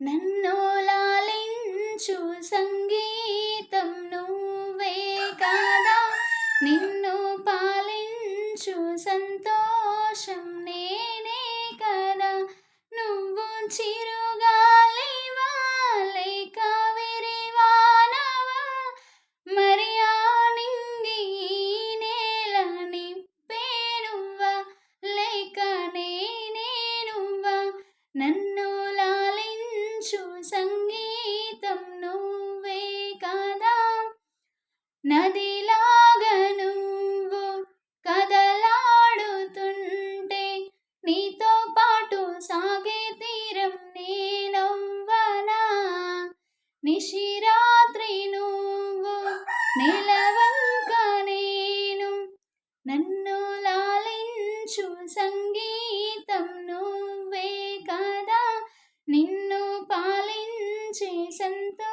నన్ను లాలించు సంగీతం నువ్వే కాదా, నిన్ను పాలించు సంతోషం నేనే కదా. నువ్వు చిరుగాలివా లేక విరివానవా, మరి ఆ నింగి నేల నిప్పే నువ్వా లేక నేనే నువ్వా. నన్ను లాలించు సంగీతం నువ్వే కాదా, నదిలాగా నువ్వు కదలాడుతుంటే నీతో పాటు సాగే తీరం నేనవ్వనా. నిశిరాత్రి నువ్వు నెలవంక నేను, నన్ను లాలించు సంగీతం నువ్వే కదా, నిన్ను పాలించే సంతోషం